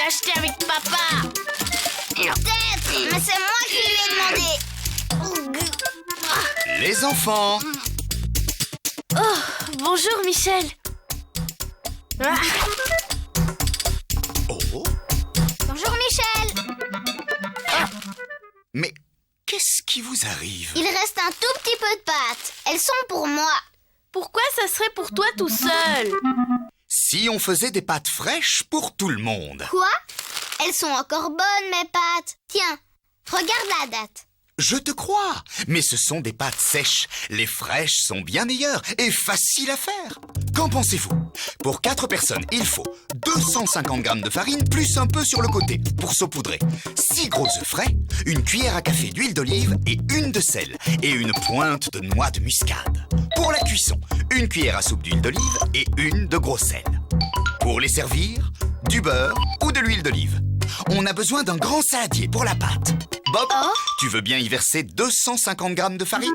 acheté avec papa. Peut-être, mais c'est moi qui lui ai demandé. Les enfants, Oh, bonjour Michel. Ah, oh, Bonjour Michel. mais qu'est-ce qui vous arrive? Il reste un tout petit peu de pâtes. Elles sont pour moi. pourquoi ça serait pour toi tout seul? Si on faisait des pâtes fraîches pour tout le monde? Quoi? Elles sont encore bonnes, mes pâtes. Tiens, regarde la date. Je te crois, mais ce sont des pâtes sèches. Les fraîches sont bien meilleures et faciles à faire. Qu'en pensez-vous? Pour 4 personnes, il faut 250 grammes de farine plus un peu sur le côté pour saupoudrer, 6 gros œufs frais, une cuillère à café d'huile d'olive et une de sel et une pointe de noix de muscade. Pour la cuisson, une cuillère à soupe d'huile d'olive et une de gros sel. Pour les servir, du beurre ou de l'huile d'olive. On a besoin d'un grand saladier pour la pâte. Bob, tu veux bien y verser 250 grammes de farine?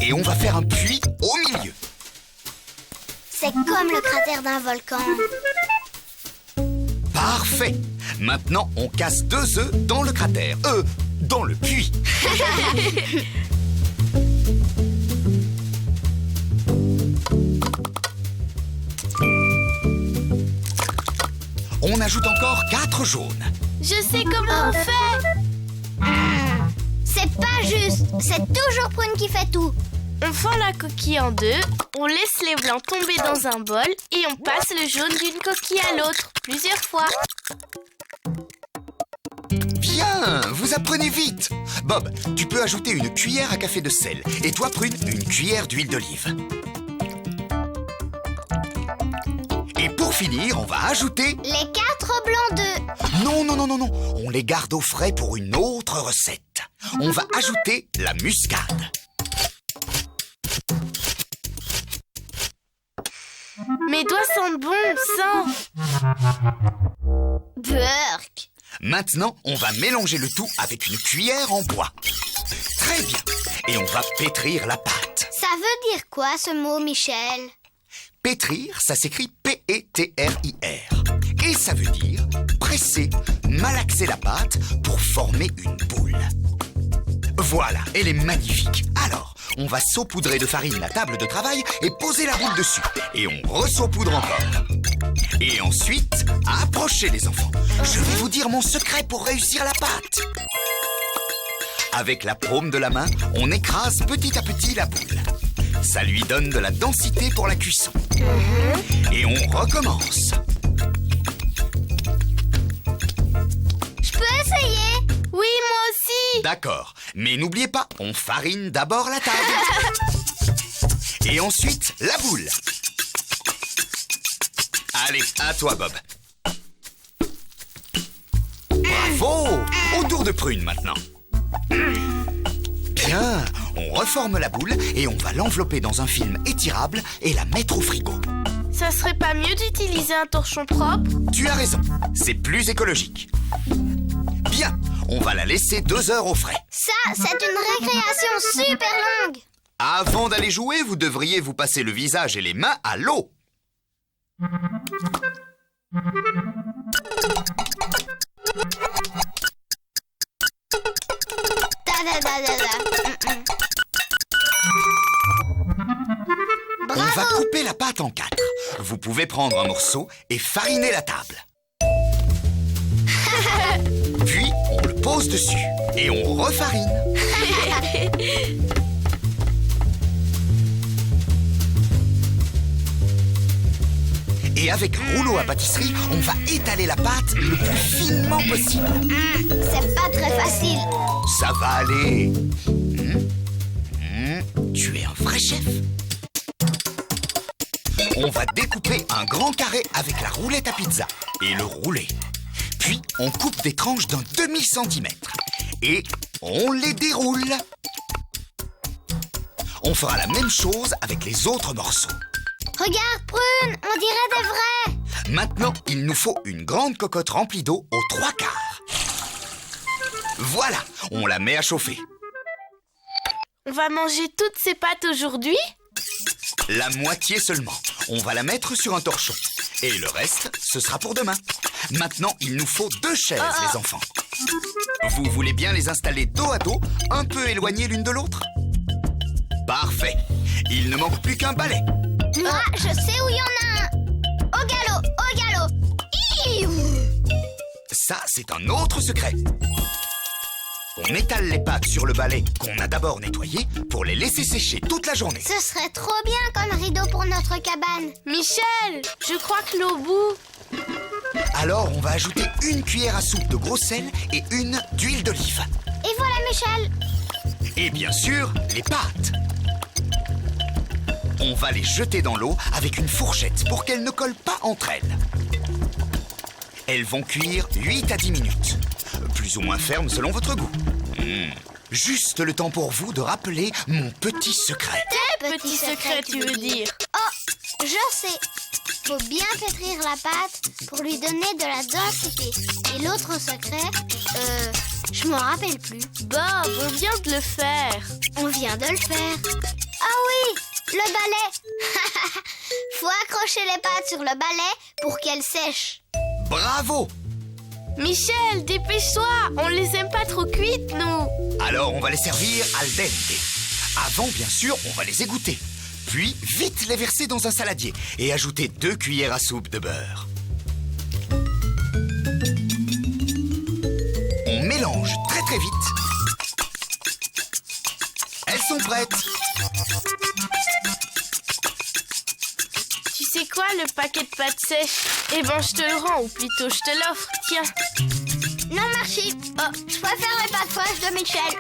Et on va faire un puits au milieu. C'est comme le cratère d'un volcan. Parfait. Maintenant, on casse 2 œufs dans le cratère. Dans le puits. On ajoute encore 4 jaunes. Je sais comment on fait. C'est pas juste. C'est toujours Prune qui fait tout. On fend la coquille en deux, on laisse les blancs tomber dans un bol et on passe le jaune d'une coquille à l'autre, plusieurs fois. Bien, vous apprenez vite. Bob, tu peux ajouter une cuillère à café de sel. Et toi, Prune, une cuillère d'huile d'olive. Et pour finir, on va ajouter... Les 4 blancs d'œufs. Non, on les garde au frais pour une autre recette. On va ajouter la muscade. Mes doigts sentent bon, sang. Burk. Maintenant, on va mélanger le tout avec une cuillère en bois. Très bien. Et on va pétrir la pâte. Ça veut dire quoi ce mot, Michel? Pétrir, ça s'écrit P-E-T-R-I-R. Et ça veut dire presser, malaxer la pâte pour former une boule. Voilà, elle est magnifique. Alors, on va saupoudrer de farine la table de travail et poser la boule dessus. Et on ressaupoudre encore. Et ensuite, approchez les enfants. Je vais vous dire mon secret pour réussir la pâte. Avec la paume de la main, on écrase petit à petit la boule. Ça lui donne de la densité pour la cuisson. Et on recommence. Je peux essayer? Oui, moi aussi. D'accord, mais n'oubliez pas, on farine d'abord la table. Et ensuite, la boule. Allez, à toi, Bob. Bravo! Au tour de Prune, maintenant. Bien, on reforme la boule et on va l'envelopper dans un film étirable et la mettre au frigo. Ça serait pas mieux d'utiliser un torchon propre? Tu as raison, c'est plus écologique. Bien, on va la laisser 2 heures au frais. Ça, c'est une récréation super longue. Avant d'aller jouer, vous devriez vous passer le visage et les mains à l'eau. On va couper la pâte en 4. Vous pouvez prendre un morceau et fariner la table. Puis, on le pose dessus et on refarine. Et avec un rouleau à pâtisserie, on va étaler la pâte le plus finement possible. C'est pas très facile. Ça va aller. Tu es un vrai chef. On va découper un grand carré avec la roulette à pizza et le rouler. Puis, on coupe des tranches d'un demi-centimètre et on les déroule. On fera la même chose avec les autres morceaux. Regarde, Prune, on dirait des vrais. Maintenant, il nous faut une grande cocotte remplie d'eau aux 3/4. Voilà, on la met à chauffer. On va manger toutes ces pâtes aujourd'hui? La moitié seulement. On va la mettre sur un torchon. Et le reste, ce sera pour demain. Maintenant, il nous faut 2 chaises, les enfants. Vous voulez bien les installer dos à dos, un peu éloignées l'une de l'autre? Parfait. Il ne manque plus qu'un balai. Moi, je sais où il y en a un. Au galop, au galop. Iouh. Ça, c'est un autre secret. On étale les pâtes sur le balai qu'on a d'abord nettoyé pour les laisser sécher toute la journée. Ce serait trop bien comme rideau pour notre cabane. Michel, je crois que l'eau bout. Alors, on va ajouter 1 cuillère à soupe de gros sel et 1 d'huile d'olive. Et voilà, Michel. Et bien sûr, les pâtes. On va les jeter dans l'eau avec une fourchette pour qu'elles ne collent pas entre elles. Elles vont cuire 8 à 10 minutes. Plus ou moins fermes selon votre goût. Juste le temps pour vous de rappeler mon petit secret. Petit secret, tu veux dire? Oh, je sais. Faut bien pétrir la pâte pour lui donner de la densité. Et l'autre secret, je m'en rappelle plus. Bob, on vient de le faire. On vient de le faire. Ah oui, le balai. Faut accrocher les pâtes sur le balai pour qu'elles sèchent. Bravo! Michel, dépêche-toi, on les aime pas trop cuites, nous. Alors on va les servir al dente. Avant, bien sûr, on va les égoutter. Puis, vite les verser dans un saladier et ajouter 2 cuillères à soupe de beurre. On mélange très très vite. Elles sont prêtes. Tu sais quoi, le paquet de pâtes sèches? Eh ben, je te le rends, ou plutôt je te l'offre, tiens. Non merci. Oh, je préfère les pâtes fraîches de Michel.